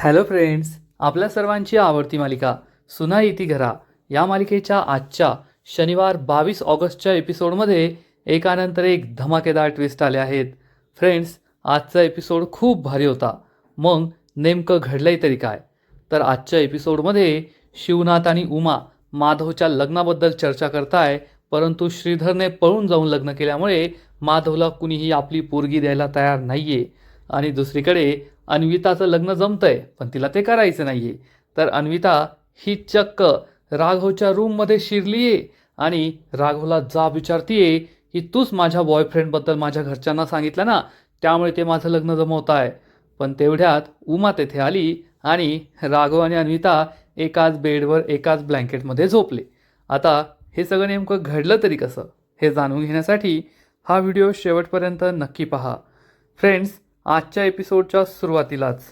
Hello friends, आपल्या सर्वांची आवडती मालिका सुना येती घरा या मालिकेच्या आजच्या शनिवार 22 ऑगस्टच्या एपिसोडमध्ये एकानंतर एक धमाकेदार ट्विस्ट आले आहेत. फ्रेंड्स, आजचा एपिसोड खूप भारी होता. मग नेमकं घडलंय तरी काय? तर आजच्या एपिसोडमध्ये शिवनाथ आणि उमा माधवच्या लग्नाबद्दल चर्चा करताय, परंतु श्रीधरने पळून जाऊन लग्न केल्यामुळे माधवला कुणीही आपली पोरगी द्यायला तयार नाहीये. आणि दुसरीकडे अन्विताचं लग्न जमतंय, पण तिला ते करायचं नाहीये. तर अन्विता ही चक्क राघवच्या रूममध्ये शिरलीये आणि राघवला जाब विचारतीये की तूच माझ्या बॉयफ्रेंडबद्दल माझ्या घरच्यांना सांगितलं ना, त्यामुळे ते माझं लग्न जमवताय. पण तेवढ्यात उमा तेथे आली आणि राघव आणि अन्विता एकाच बेडवर एकाच ब्लँकेटमध्ये झोपले. आता हे सगळं नेमकं घडलं तरी कसं, हे जाणून घेण्यासाठी हा व्हिडिओ शेवटपर्यंत नक्की पहा. फ्रेंड्स, आजच्या एपिसोडच्या सुरुवातीलाच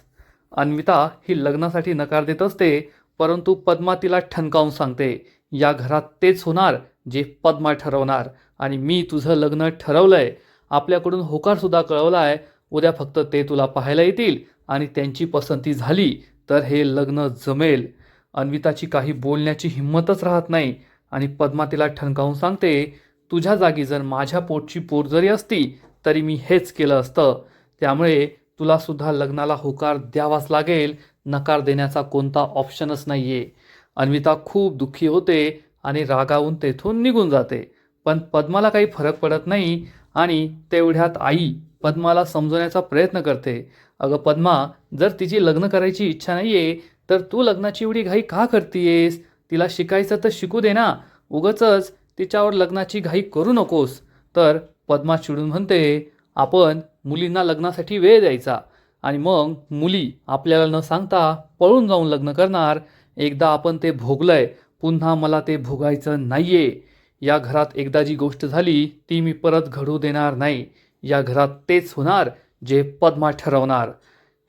अन्विता ही लग्नासाठी नकार देत असते, परंतु पद्मा तिला ठणकावून सांगते, या घरात तेच होणार जे पद्मा ठरवणार आणि मी तुझं लग्न ठरवलंय. आपल्याकडून होकारसुद्धा कळवलाय. उद्या फक्त ते तुला पाहायला येतील आणि त्यांची पसंती झाली तर हे लग्न जमेल. अन्विताची काही बोलण्याची हिंमतच राहत नाही आणि पद्मा तिला ठणकावून सांगते, तुझ्या जागी जर माझ्या पोटची पोर जरी असती तरी मी हेच केलं असतं. त्यामुळे तुला सुद्धा लग्नाला होकार द्यावाच लागेल. नकार देण्याचा कोणता ऑप्शनच नाहीये. अन्विता खूप दुःखी होते आणि रागावून तेथून निघून जाते. पण पद्माला काही फरक पडत नाही आणि तेवढ्यात आई पद्माला समजवण्याचा प्रयत्न करते. अगं पद्मा, जर तिची लग्न करायची इच्छा नाहीये तर तू लग्नाची एवढी घाई का करतीयेस? तिला शिकायचं तर शिकू दे ना, उगाचच तिच्यावर लग्नाची घाई करू नकोस. तर पद्मा चिडून म्हणते, आपण मुलींना लग्नासाठी वेळ द्यायचा आणि मग मुली आपल्याला न सांगता पळून जाऊन लग्न करणार. एकदा आपण ते भोगलंय, पुन्हा मला ते भोगायचं नाहीये. या घरात एकदा जी गोष्ट झाली ती मी परत घडू देणार नाही. या घरात तेच होणार जे पद्मा ठरवणार.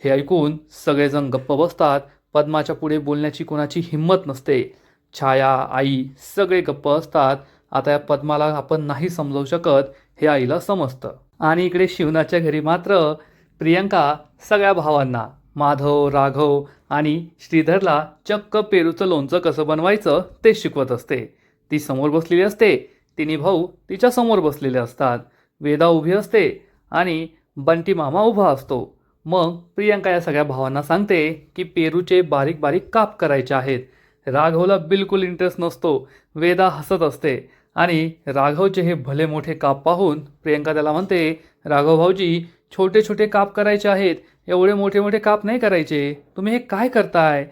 हे ऐकून सगळेजण गप्प बसतात. पद्माच्या पुढे बोलण्याची कोणाची हिंमत नसते. छाया, आई सगळे गप्प असतात. आता या पद्माला आपण नाही समजावू शकत हे आईला समजतं. आणि इकडे शिवनाच्या घरी मात्र प्रियंका सगळ्या भावांना माधव, राघव आणि श्रीधरला चक्क पेरूचं लोणचं कसं बनवायचं ते शिकवत असते. ती समोर बसलेली असते, तिन्ही भाऊ तिच्या समोर बसलेले असतात. वेदा उभी असते आणि बंटी मामा उभा असतो. मग प्रियंका या सगळ्या भावांना सांगते की पेरूचे बारीक बारीक काप करायचे आहेत. राघवला बिलकुल इंटरेस्ट नसतो. वेदा हसत असते आणि राघवचे हे भले मोठे काप पाहून प्रियंका त्याला म्हणते, राघव भाऊजी, छोटे छोटे काप करायचे आहेत, एवढे मोठे मोठे काप नाही करायचे. तुम्ही हे काय करताय?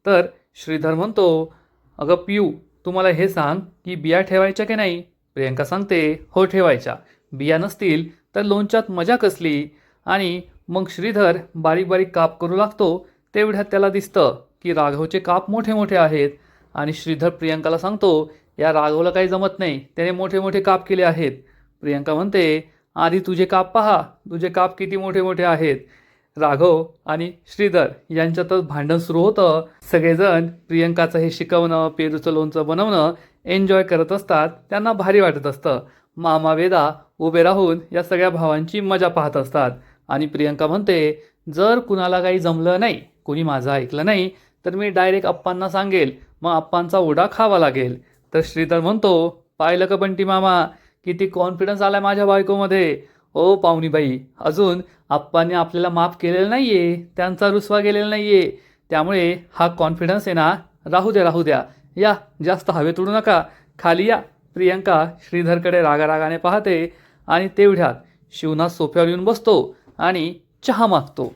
तर श्रीधर म्हणतो, अगं पिऊ, तू मला हे सांग की बिया ठेवायच्या की नाही? प्रियंका सांगते, हो ठेवायच्या. बिया नसतील तर लोणच्यात मजा कसली? आणि मग श्रीधर बारीक बारीक काप करू लागतो. तेवढ्यात त्याला दिसतं की राघवचे काप मोठे मोठे आहेत आणि श्रीधर प्रियंकाला सांगतो, या राघवला काही जमत नाही, त्याने मोठे मोठे काप केले आहेत. प्रियंका म्हणते, आधी तुझे काप पहा, तुझे काप किती मोठे मोठे आहेत. राघव आणि श्रीधर यांच्यातच भांडण सुरू होतं. सगळेजण प्रियंकाचं हे शिकवणं, पेरूचं लोणचं बनवणं एन्जॉय करत असतात. त्यांना भारी वाटत असतं. मामा वेदा उभे राहून या सगळ्या भावांची मजा पाहत असतात. आणि प्रियंका म्हणते, जर कुणाला काही जमलं नाही, कुणी माझं ऐकलं नाही तर मी डायरेक्ट अप्पांना सांगेल, मग अप्पांचा ओढा खावा लागेल. तर श्रीधर म्हणतो, पाहिलं का बंटी मामा, किती कॉन्फिडन्स आलाय माझ्या बायकोमध्ये. ओ पाहुणीबाई, अजून आप्पांनी आपल्याला माफ केलेलं नाहीये, त्यांचा रुसवा गेलेला नाहीये. त्यामुळे हा कॉन्फिडन्स आहे ना, राहू द्या. या, जास्त हवेत उडू नका, खाली या. प्रियंका श्रीधरकडे रागारागाने पाहते आणि तेवढ्यात शिवनाथ सोफ्यावर येऊन बसतो आणि चहा मागतो.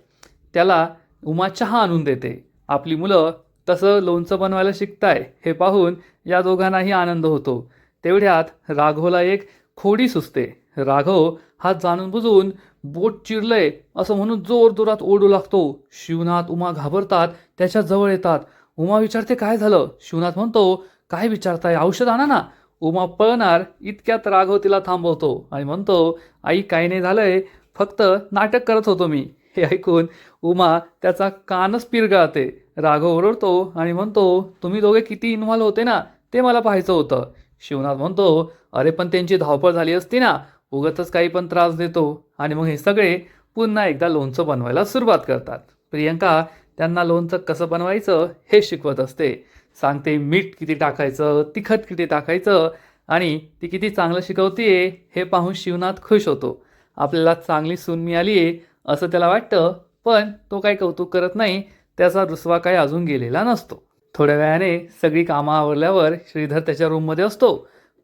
त्याला उमा चहा आणून देते. आपली मुलं तसं लोणचं बनवायला शिकताय हे पाहून या दोघांनाही आनंद होतो. तेवढ्यात राघवला एक खोडी सुचते. राघव हा जाणून बुजून बोट चिरलंय असं म्हणून जोरजोरात ओरडू लागतो. शिवनाथ, उमा घाबरतात, त्याच्या जवळ येतात. उमा विचारते, काय झालं? शिवनाथ म्हणतो, काय विचारताय, औषध आणा ना. उमा पळणार इतक्यात राघव तिला थांबवतो आणि म्हणतो, आई काही नाही झालंय, फक्त नाटक करत होतो मी. हे ऐकून उमा त्याचा कानच पिरगाळते. राघव ओरडतो आणि म्हणतो, तुम्ही दोघे किती इन्व्हॉल्व होते ना, ते मला पाहायचं होतं. शिवनाथ म्हणतो, अरे पण त्यांची धावपळ झाली असती ना, उगाचच काही पण त्रास देतो. आणि मग हे सगळे पुन्हा एकदा लोणचं बनवायला सुरुवात करतात. प्रियंका त्यांना लोणचं कसं बनवायचं हे शिकवत असते. सांगते मीठ किती टाकायचं, तिखट किती टाकायचं आणि ती किती चांगलं शिकवतीये हे पाहून शिवनाथ खुश होतो. आपल्याला चांगली सून मिळाली आहे असं त्याला वाटतं, पण तो काही कौतुक करत नाही. त्याचा रुसवा काही अजून गेलेला नसतो. थोड्या वेळाने सगळी कामं आवरल्यावर श्रीधर त्याच्या रूममध्ये असतो.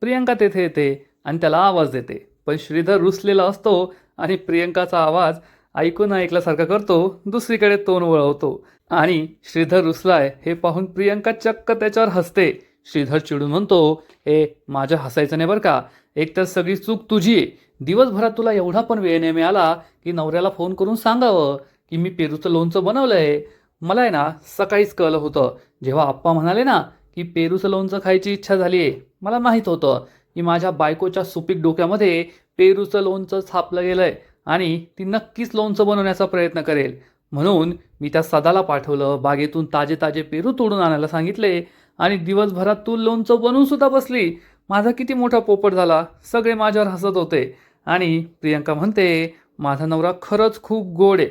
प्रियंका तेथे येते आणि त्याला आवाज देते, पण श्रीधर रुसलेला असतो आणि प्रियंकाचा आवाज ऐकून ऐकल्यासारखा करतो, दुसरीकडे तोंड वळवतो आणि श्रीधर रुसलाय हे पाहून प्रियंका चक्क त्याच्यावर हसते. श्रीधर चिडून म्हणतो, ए माझ्या हसायचं नाही बरं का, एकतर सगळी चूक तुझी आहे. दिवसभरात तुला एवढा पण वेळ नाही मिळाला की नवऱ्याला फोन करून सांगावं की मी पेरूचं लोणचं बनवलंय. मला आहे ना सकाळीच कळलं होतं, जेव्हा आप्पा म्हणाले ना की पेरूचं लोणचं खायची इच्छा झाली आहे. मला माहीत होतं की माझ्या बायकोच्या सुपीक डोक्यामध्ये पेरूचं लोणचं छापलं गेलंय आणि ती नक्कीच लोणचं बनवण्याचा प्रयत्न करेल. म्हणून मी त्या सदाला पाठवलं, बागेतून ताजे ताजे पेरू तोडून आणायला सांगितले आणि दिवसभरात तू लोणचं बनवून सुद्धा बसली. माझा किती मोठा पोपट झाला. सगळे माझ्यावर हसत होते. आणि प्रियंका म्हणते, माझा नवरा खरंच खूप गोड आहे,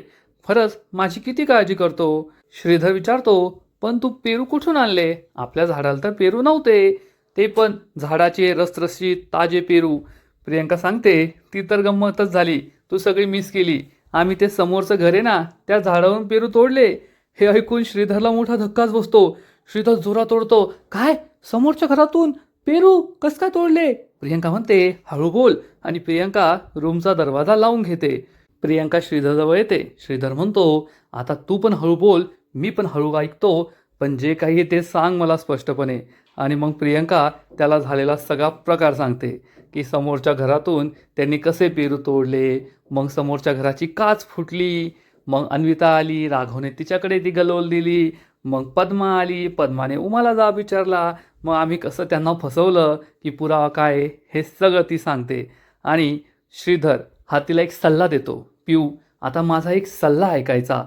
खरंच माझी किती काळजी करतो. श्रीधर विचारतो, पण तू पेरू कुठून आणले? आपल्या झाडाला तर पेरू नव्हते, ते पण झाडाचे रसरशीत ताजे पेरू. प्रियंका सांगते, ती तर गंमतच झाली, तू सगळी मिस केली. आम्ही ते समोरचं घर आहे ना त्या झाडावरून पेरू तोडले. हे ऐकून श्रीधरला मोठा धक्काच बसतो. श्रीधर जोरात तोडतो, काय समोरच्या घरातून पेरू कस काय तोडले? प्रियंका म्हणते, हळू बोल, आणि प्रियंका रूमचा दरवाजा लावून घेते. प्रियंका श्रीधरजवळ येते. श्रीधर म्हणतो, आता तू पण हळू बोल, मी पण हळू ऐकतो, पण जे काही ते सांग मला स्पष्टपणे. आणि मग प्रियंका त्याला झालेला सगळा प्रकार सांगते की समोरच्या घरातून त्यांनी कसे पेरू तोडले, मग समोरच्या घराची काच फुटली, मग अन्विता आली, राघवने तिच्याकडे ती गलोल दिली, मग पद्मा आली, पद्माने उमाला जाब विचारला, मग आम्ही कसं त्यांना फसवलं की पुरावा काय हे सगळं ती सांगते. आणि श्रीधर हा तिला एक सल्ला देतो, पिऊ आता माझा एक सल्ला ऐकायचा.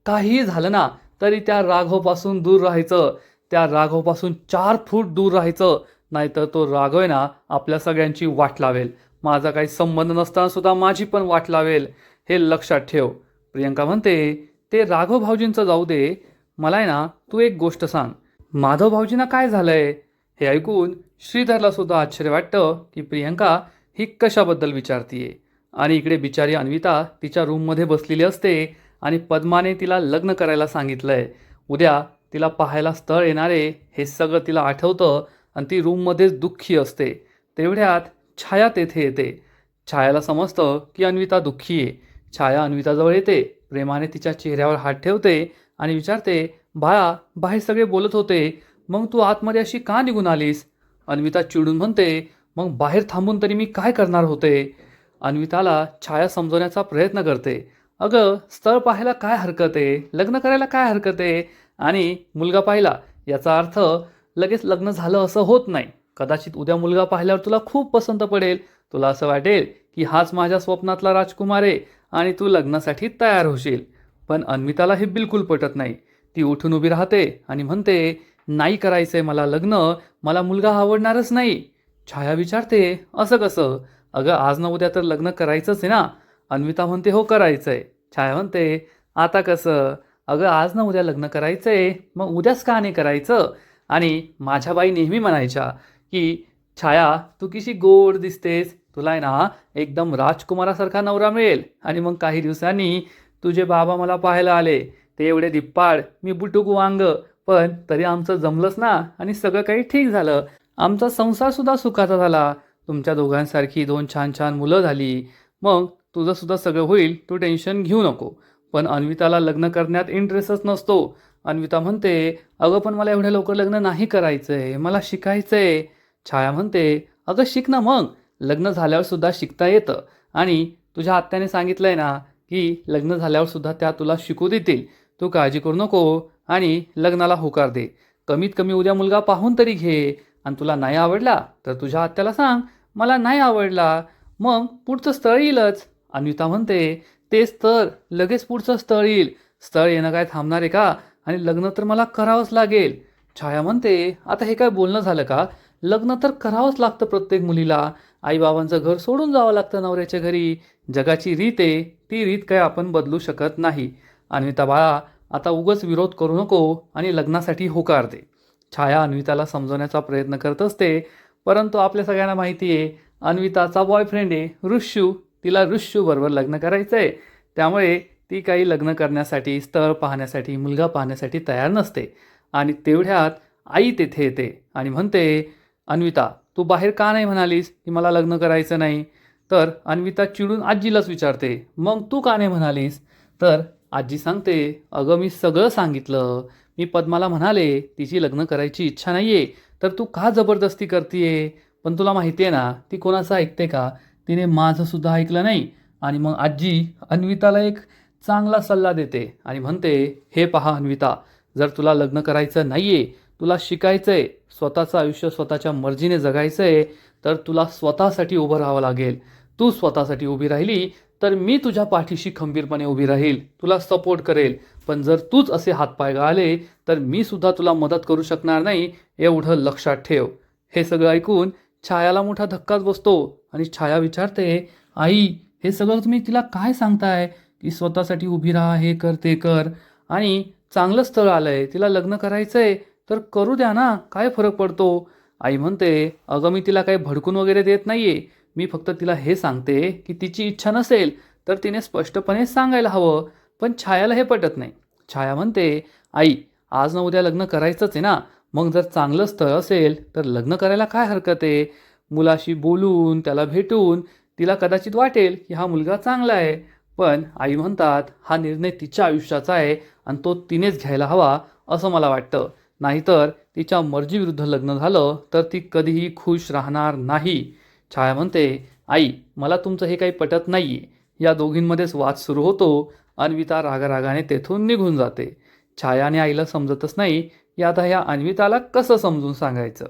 काही झालं ना तरी त्या राघवपासून दूर राहायचं, त्या राघवपासून 4 फूट दूर राहायचं, नाहीतर तो राघव आहे ना आपल्या सगळ्यांची वाट लावेल. माझा काही संबंध नसताना सुद्धा माझी पण वाट लावेल, हे लक्षात ठेव. प्रियंका म्हणते, ते राघव भाऊजींचं जाऊ दे, मला आहे ना तू एक गोष्ट सांग, माधव भाऊजींना काय झालंय? हे ऐकून श्रीधरला सुद्धा आश्चर्य वाटतं की प्रियंका ही कशाबद्दल विचारतीये. आणि इकडे बिचारी अन्विता तिच्या रूममध्ये बसलेली असते आणि पद्माने तिला लग्न करायला सांगितलंय. उद्या तिला पाहायला स्थळ येणारे हे सगळं तिला आठवतं आणि ती रूममध्येच दुःखी असते. तेवढ्यात छाया तेथे येते. छायाला समजतं की अन्विता दुःखी आहे. छाया अन्विताजवळ येते, प्रेमाने तिच्या चेहऱ्यावर हात ठेवते आणि विचारते, बाळा बाहेर सगळे बोलत होते, मग तू आतमध्ये अशी का निघून आलीस? अन्विता चिडून म्हणते, मग बाहेर थांबून तरी मी काय करणार होते? अन्विताला छाया समजवण्याचा प्रयत्न करते, अगं स्थळ पाहायला काय हरकत आहे, लग्न करायला काय हरकत आहे, आणि मुलगा पाहिला याचा अर्थ लगेच लग्न झालं असं होत नाही. कदाचित उद्या मुलगा पाहिल्यावर तुला खूप पसंत पडेल, तुला असं वाटेल की हाच माझ्या स्वप्नातला राजकुमार आहे आणि तू लग्नासाठी तयार होशील. पण अन्विताला हे बिलकुल पटत नाही. ती उठून उभी राहते आणि म्हणते, नाही करायचंय मला लग्न, मला मुलगा आवडणारच नाही. छाया विचारते, असं कसं? अगं आज ना उद्या तर लग्न करायचंच आहे ना. अन्विता म्हणते, हो करायचंय. छाया म्हणते, आता कसं? अगं आज ना उद्या लग्न करायचंय, मग उद्याच का नाही करायचं? आणि माझ्या बाई नेहमी म्हणायच्या की छाया तू किती गोड दिसतेस, तुला आहे ना एकदम राजकुमारासारखा नवरा मिळेल. आणि मग काही दिवसांनी तुझे बाबा मला पाहायला आले, ते एवढे धिप्पाड, मी बुटूक वांग, पण तरी आमचं जमलंच ना आणि सगळं काही ठीक झालं. आमचा संसारसुद्धा सुखाचा झाला. तुमच्या दोघांसारखी 2 छान छान मुलं झाली. मग तुझंसुद्धा सगळं होईल, तू टेन्शन घेऊ नको. पण अन्विताला लग्न करण्यात इंटरेस्टच नसतो. अन्विता म्हणते, अगं पण मला एवढ्या लवकर लग्न नाही करायचंय, मला शिकायचंय. छाया म्हणते, अगं शिक ना मग, लग्न झाल्यावर सुद्धा शिकता येतं. आणि तुझ्या आत्याने सांगितलंय ना की लग्न झाल्यावर सुद्धा त्या तुला शिकू देतील. तू काळजी करू नको आणि लग्नाला होकार दे. कमीत कमी उद्या मुलगा पाहून तरी घे. आणि तुला नाही आवडला तर तुझ्या आत्याला सांग, मला नाही आवडला, मग पुढचं स्थळ येईलच. अन्विता म्हणते, तेच तर, लगेच पुढचं स्थळ येईल. स्थळ येणं काय थांबणार आहे का? आणि लग्न तर मला करावंच लागेल. छाया म्हणते, आता हे काय बोलणं झालं का? लग्न तर करावंच लागतं प्रत्येक मुलीला. आईबाबांचं घर सोडून जावं लागतं नवऱ्याच्या घरी. जगाची रीत आहे, ती रीत काय आपण बदलू शकत नाही. अन्विता बाळा, आता उगाच विरोध करू नको आणि लग्नासाठी होकार दे. छाया अन्विताला समजवण्याचा प्रयत्न करत असते, परंतु आपल्या सगळ्यांना माहिती आहे अन्विताचा बॉयफ्रेंड आहे ऋषू. तिला ऋषूबरोबर लग्न करायचं आहे. त्यामुळे ती काही लग्न करण्यासाठी, स्थळ पाहण्यासाठी, मुलगा पाहण्यासाठी तयार नसते. आणि तेवढ्यात आई तेथे येते आणि म्हणते, अन्विता तू बाहेर का नाही म्हणालीस की मला लग्न करायचं नाही? तर अन्विता चिडून आजीलाच विचारते, मग तू का नाही म्हणालीस? तर आजी सांगते, अगं मी सगळं सांगितलं. मी पद्माला म्हणाले तिची लग्न करायची इच्छा नाही आहे, तर तू का जबरदस्ती करतीये? पण तुला माहिती आहे ना ती कोणाचं ऐकते का? तिने माझं सुद्धा ऐकलं नाही. आणि मग आजी अन्विताला एक चांगला सल्ला देते आणि म्हणते, हे पहा अन्विता, जर तुला लग्न करायचं नाही आहे, तुला शिकायचं आहे, स्वतःचं आयुष्य स्वतःच्या मर्जीने जगायचं आहे, तर तुला स्वतःसाठी उभं राहावं लागेल. तू स्वतःसाठी उभी राहिली तर मी तुझ्या पाठीशी खंबीरपणे उभी राहील, तुला सपोर्ट करेल. पण जर तूच असे हातपाय गाळले तर मी सुद्धा तुला मदत करू शकणार नाही, एवढं लक्षात ठेव. हे सगळं ऐकून छायाला मोठा धक्काच बसतो आणि छाया विचारते, आई हे सगळं तुम्ही तिला काय सांगताय की स्वतःसाठी उभी राहा, हे कर ते कर, आणि चांगलं स्थळ आलंय, तिला लग्न करायचंय तर करू द्या ना, काय फरक पडतो? आई म्हणते, अगं मी तिला काही भडकून वगैरे देत नाहीये. मी फक्त तिला हे सांगते की तिची इच्छा नसेल तर तिने स्पष्टपणे सांगायला हवं. पण छायाला हे पटत नाही. छाया म्हणते, आई आज ना उद्या लग्न करायचंच आहे ना, मग जर चांगलं स्थळ असेल तर लग्न करायला काय हरकत आहे? मुलाशी बोलून त्याला भेटून तिला कदाचित वाटेल की हा मुलगा चांगला आहे. पण आई म्हणतात, हा निर्णय तिच्या आयुष्याचा आहे आणि तो तिनेच घ्यायला हवा असं मला वाटतं. नाहीतर तिच्या मर्जीविरुद्ध लग्न झालं तर ती कधीही खुश राहणार नाही. छाया म्हणते, आई मला तुमचं हे काही पटत नाहीये. या दोघींमध्येच वाद सुरू होतो. अन्विता रागारागाने तेथून निघून जाते. छाया आणि आईला समजतच नाही की आता ह्या अन्विताला कसं समजून सांगायचं.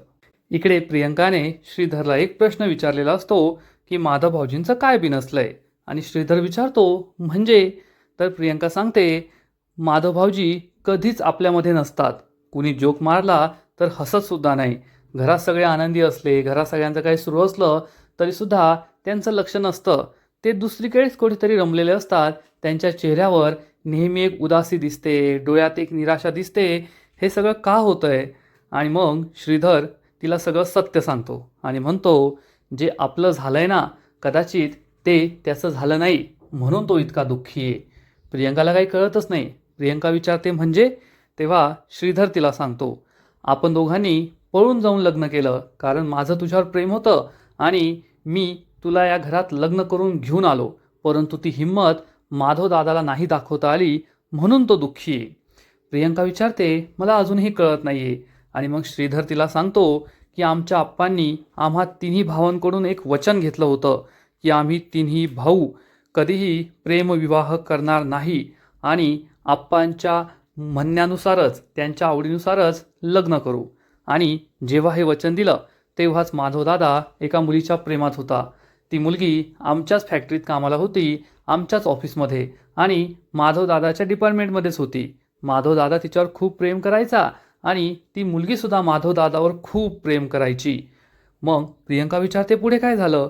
इकडे प्रियंकाने श्रीधरला एक प्रश्न विचारलेला असतो की माधव भाऊजींचं काय बिनसलंय? आणि श्रीधर विचारतो, म्हणजे? तर प्रियंका सांगते, माधव भाऊजी कधीच आपल्यामध्ये नसतात. कुणी जोक मारला तर हसत सुद्धा नाही. घरात सगळे आनंदी असले, घरात सगळ्यांचं काही सुरू असलं तरीसुद्धा त्यांचं लक्ष नसतं. ते दुसरीकडेच कुठेतरी रमलेले असतात. त्यांच्या चेहऱ्यावर नेहमी एक उदासी दिसते, डोळ्यात एक निराशा दिसते. हे सगळं का होतंय? आणि मग श्रीधर तिला सगळं सत्य सांगतो आणि म्हणतो, जे आपलं झालंय ना, कदाचित ते त्याचं झालं नाही म्हणून तो इतका दुःखी आहे. प्रियंकाला काही कळतच नाही. प्रियंका विचारते, म्हणजे? तेव्हा श्रीधर तिला सांगतो, आपण दोघांनी पळून जाऊन लग्न केलं कारण माझं तुझ्यावर प्रेम होतं आणि मी तुला या घरात लग्न करून घेऊन आलो. परंतु ती हिंमत माधव दादाला नाही दाखवता आली म्हणून तो दुःखी आहे. प्रियंका विचारते, मला अजूनही कळत नाहीये. आणि मग श्रीधर तिला सांगतो की आमच्या आप्पांनी आम्हा तिन्ही भावांकडून एक वचन घेतलं होतं की आम्ही तिन्ही भाऊ कधीही प्रेमविवाह करणार नाही आणि आप्पांच्या म्हणण्यानुसारच, त्यांच्या आवडीनुसारच लग्न करू. आणि जेव्हा हे वचन दिलं तेव्हाच माधवदादा एका मुलीच्या प्रेमात होता. ती मुलगी आमच्याच फॅक्टरीत कामाला होती, आमच्याच ऑफिसमध्ये, आणि माधवदादाच्या डिपार्टमेंटमध्येच होती. माधवदादा तिच्यावर खूप प्रेम करायचा आणि ती मुलगीसुद्धा माधवदादावर खूप प्रेम करायची. मग प्रियंका विचारते, पुढे काय झालं?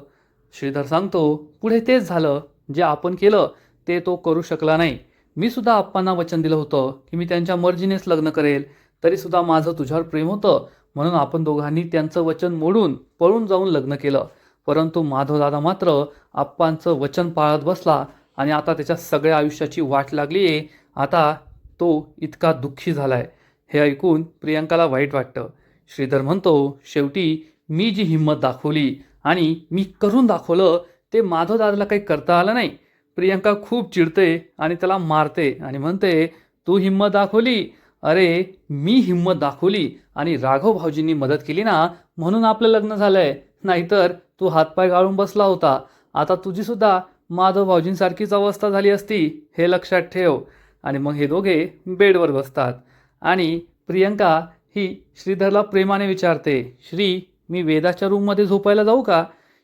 श्रीधर सांगतो, पुढे तेच झालं जे आपण केलं ते तो करू शकला नाही. मी सुद्धा आप्पांना वचन दिलं होतं की मी त्यांच्या मर्जीनेच लग्न करेल, तरीसुद्धा माझं तुझ्यावर प्रेम होतं म्हणून आपण दोघांनी त्यांचं वचन मोडून पळून जाऊन लग्न केलं. परंतु माधवदादा मात्र आप्पांचं वचन पाळत बसला आणि आता त्याच्या सगळ्या आयुष्याची वाट लागली आहे. आता तो इतका दुःखी झालाय. हे ऐकून प्रियंकाला वाईट वाटतं. श्रीधर म्हणतो, शेवटी मी जी हिंमत दाखवली आणि मी करून दाखवलं ते माधवदादाला काही करता आलं नाही. प्रियंका खूप चिडते आणि त्याला मारते आणि म्हणते, तू हिंमत दाखवली? अरे मी हिंमत दाखवली आणि राघव भाऊजींनी मदत केली ना म्हणून आपलं लग्न झालंय, नाहीतर तू हातपाय गाळून बसला होता. आता तुझी सुद्धा माधव भाऊजींसारखीच अवस्था झाली असती, हे लक्षात ठेव. आणि मग हे दोघे बेडवर बसतात आणि प्रियंका ही श्रीधरला प्रेमाने विचारते, श्री मी वेदाच्या रूममध्ये झोपायला जाऊ का?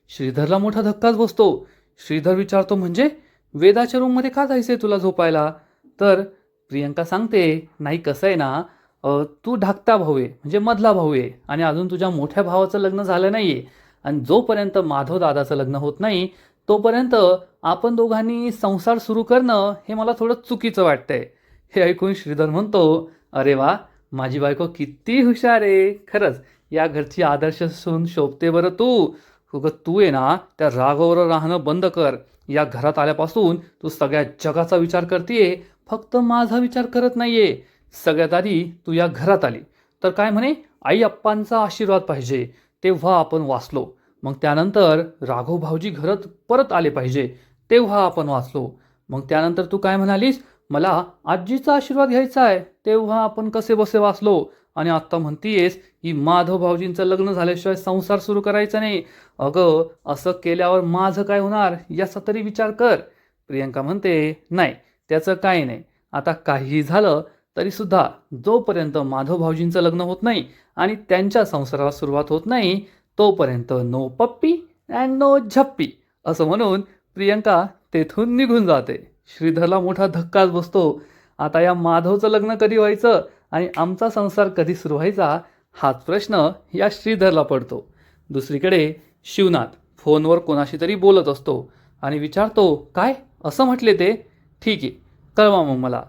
श्रीधरला मोठा धक्काच बसतो. श्रीधर विचारतो, म्हणजे वेदाच्या रूममध्ये का जायचंय तुला झोपायला? तर प्रियंका सांगते, नाही कसं आहे ना, तू धाकटा भाऊ आहे, म्हणजे मधला भाऊ आहे, आणि अजून तुझ्या मोठ्या भावाचं लग्न झालं नाही आहे. आणि जोपर्यंत माधव दादाचं लग्न होत नाही तोपर्यंत आपण दोघांनी संसार सुरू करणं हे मला थोडं चुकीचं वाटतंय. हे ऐकून श्रीधर म्हणतो, अरे वा, माझी बायको किती हुशार आहे. खरंच या घरची आदर्श सून शोभते बरं तू. उगं तू आहे ना त्या रागावर राहणं बंद कर. या घरात आल्यापासून तू सगळ्या जगाचा विचार करतीये, फक्त माझा विचार करत नाहीये. सगळ्यात आधी तू या घरात आली तर काय म्हणे, आई अप्पांचा आशीर्वाद पाहिजे, तेव्हा आपण वाचलो. मग त्यानंतर राघव भाऊजी घरात परत आले पाहिजे, तेव्हा आपण वाचलो. मग त्यानंतर तू काय म्हणालीस, मला आजीचा आशीर्वाद घ्यायचा आहे, तेव्हा आपण कसे बसे वाचलो. आणि आत्ता म्हणतीयेस की माधव भाऊजींचं लग्न झाल्याशिवाय संसार सुरू करायचा नाही. अगं असं केल्यावर माझं काय होणार याचा तरी विचार कर. प्रियंका म्हणते, नाही त्याचं काही नाही. आता काहीही झालं तरीसुद्धा जोपर्यंत माधव भाऊजींचं लग्न होत नाही आणि त्यांच्या संसाराला सुरुवात होत नाही, तोपर्यंत नो पप्पी अँड नो झप्पी, असं म्हणून प्रियंका तेथून निघून जाते. श्रीधरला मोठा धक्काच बसतो. आता या माधवचं लग्न कधी व्हायचं आणि आमचा संसार कधी सुरू व्हायचा, हाच प्रश्न या श्रीधरला पडतो. दुसरीकडे शिवनाथ फोनवर कोणाशी तरी बोलत असतो आणि विचारतो, काय असं म्हटले ते, ठीक आहे कळवा मग मला.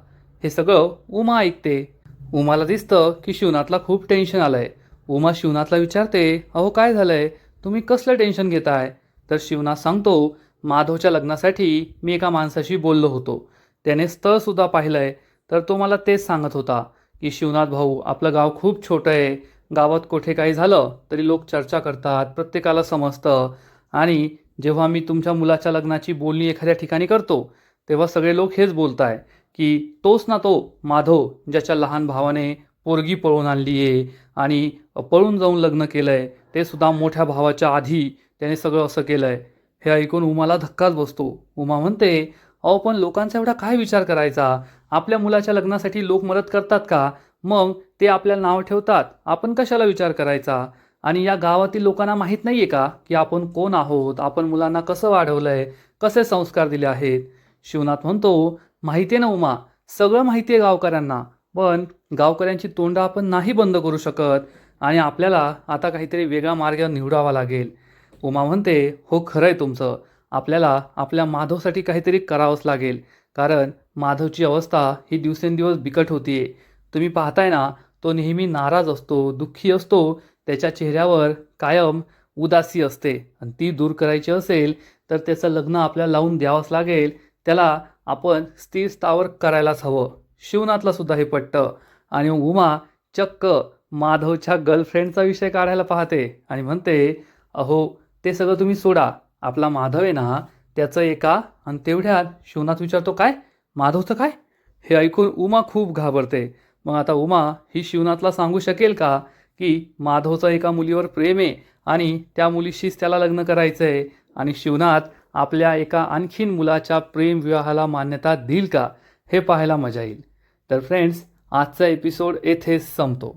हे सगळं उमा ऐकते. उमाला दिसतं की शिवनाथला खूप टेन्शन आलंय. उमा शिवनाथला विचारते, अहो काय झालंय, तुम्ही कसलं टेन्शन घेताय. तर शिवनाथ सांगतो, माधवच्या लग्नासाठी मी एका माणसाशी बोललो होतो, त्याने स्थळसुद्धा पाहिलंय. तर तो मला तेच सांगत होता की शिवनाथ भाऊ, आपलं गाव खूप छोटं आहे, गावात कुठे काही झालं तरी लोक चर्चा करतात, प्रत्येकाला समजतं. आणि जेव्हा मी तुमच्या मुलाच्या लग्नाची बोलणी एखाद्या ठिकाणी करतो तेव्हा सगळे लोक हेच बोलताय की तोच ना तो माधव ज्याच्या लहान भावाने पोरगी पळून आणली आहे आणि पळून जाऊन लग्न केलं आहे, ते सुद्धा मोठ्या भावाच्या आधी त्याने सगळं असं केलं आहे. हे ऐकून उमाला धक्काच बसतो. उमा म्हणते, अहो पण लोकांचा एवढा काय विचार करायचा, आपल्या मुलाच्या लग्नासाठी लोक मदत करतात का, मग ते आपल्याला नाव ठेवतात, आपण कशाला विचार करायचा. आणि या गावातील लोकांना माहीत नाही आहे का की आपण कोण आहोत, आपण मुलांना कसं वाढवलं आहे, कसे संस्कार दिले आहेत. शिवनाथ म्हणतो, माहिती आहे ना उमा, सगळं माहिती आहे गावकऱ्यांना, पण गावकऱ्यांची तोंडं आपण नाही बंद करू शकत आणि आपल्याला आता काहीतरी वेगळा मार्ग निवडावा लागेल. उमा म्हणते, हो खरं आहे तुमचं, आपल्याला आपल्या माधवसाठी काहीतरी करावंच लागेल, कारण माधवची अवस्था ही दिवसेंदिवस बिकट होतीये. तुम्ही पाहताय ना, तो नेहमी नाराज असतो, दुःखी असतो, त्याच्या चेहऱ्यावर कायम उदासी असते आणि ती दूर करायची असेल तर त्याचं लग्न आपल्याला लावून द्यावंच लागेल. त्याला आपण स्थिर स्थावर करायलाच हवं. शिवनाथला सुद्धा हे पटतं आणि उमा चक्क माधवच्या गर्लफ्रेंडचा विषय काढायला पाहते आणि म्हणते, अहो ते सगळं तुम्ही सोडा, आपला माधव आहे ना त्याचं एका. आणि तेवढ्यात शिवनाथ विचारतो, काय माधवचं काय. हे ऐकून उमा खूप घाबरते. मग आता उमा ही शिवनाथला सांगू शकेल का की माधवचं एका मुलीवर प्रेम आहे आणि त्या मुलीशीच त्याला लग्न करायचं आहे, आणि शिवनाथ आपल्या एका आणखीन मुलाच्या प्रेम विवाहाला मान्यता देईल का, हे पाहायला मजा येईल. तर फ्रेंड्स, आजचा एपिसोड येथेच संपतो.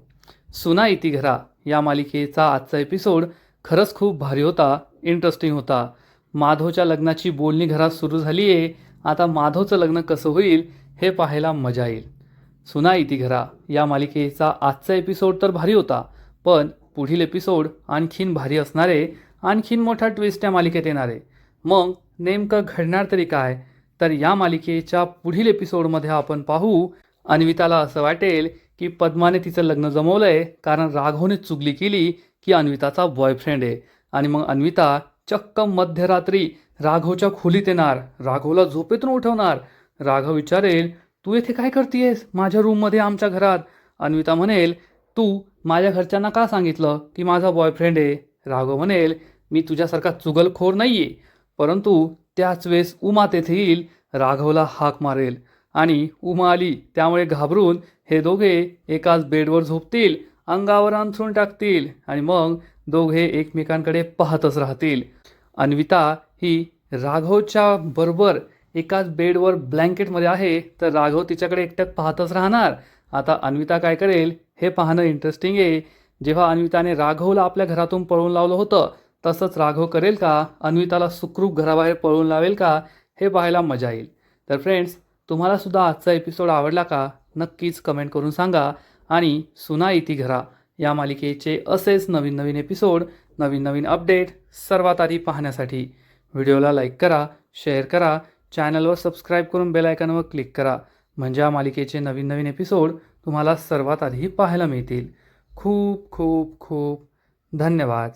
सुना इति घरा या मालिकेचा आजचा एपिसोड खरंच खूप भारी होता, इंटरेस्टिंग होता. माधवच्या लग्नाची बोलणी घरात सुरू झाली आहे. आता माधवचं लग्न कसं होईल हे पाहायला मजा येईल. सुना इति घरा या मालिकेचा आजचा एपिसोड तर भारी होता, पण पुढील एपिसोड आणखीन भारी असणारे, आणखीन मोठा ट्विस्ट या मालिकेत येणारे. मग नेमकं घडणार तरी काय, तर या मालिकेच्या पुढील एपिसोडमध्ये आपण पाहू. अन्विताला असं वाटेल की पद्माने तिचं लग्न जमवलंय कारण राघवने चुगली केली की अन्विताचा बॉयफ्रेंड आहे, आणि मग अन्विता चक्क मध्यरात्री राघवच्या खोलीत येणार, राघवला झोपेतून उठवणार. राघव विचारेल, तू येथे काय करतेयस माझ्या रूममध्ये आमच्या घरात. अन्विता म्हणेल, तू माझ्या घरच्यांना का सांगितलं की माझा बॉयफ्रेंड आहे. राघव म्हणेल, मी तुझ्यासारखा चुगलखोर नाही आहे. परंतु त्याच वेळेस उमा तेथे येईल, राघवला हाक मारेल आणि उमा आली त्यामुळे घाबरून हे दोघे एकाच बेडवर झोपतील, अंगावर अंथरून टाकतील आणि मग दोघे एकमेकांकडे पाहतच राहतील. अन्विता ही राघवच्या बरोबर एकाच बेडवर ब्लँकेटमध्ये आहे, तर राघव तिच्याकडे एकटक पाहतच राहणार. आता अन्विता काय करेल हे पाहणं इंटरेस्टिंग आहे. जेव्हा अन्विताने राघवला आपल्या घरातून पळून लावलं होतं, तसंच राघव करेल का, अन्विताला सुखरूप घराबाहेर पळून लावेल का, हे पाहायला मजा येईल. तर फ्रेंड्स, तुम्हाला सुद्धा आजचा एपिसोड आवडला का, नक्कीच कमेंट करून सांगा. आणि सुना इति घरा या मालिकेचे असेच नवीन नवीन एपिसोड, नवीन नवीन अपडेट सर्वात आधी पाहण्यासाठी व्हिडिओला लाईक करा, शेअर करा, चॅनलवर सबस्क्राईब करून बेल आयकॉनवर क्लिक करा. म्हणजे या मालिकेचे नवीन नवीन एपिसोड तुम्हाला सर्वात आधी पाहायला मिळतील. खूप खूप खूप धन्यवाद.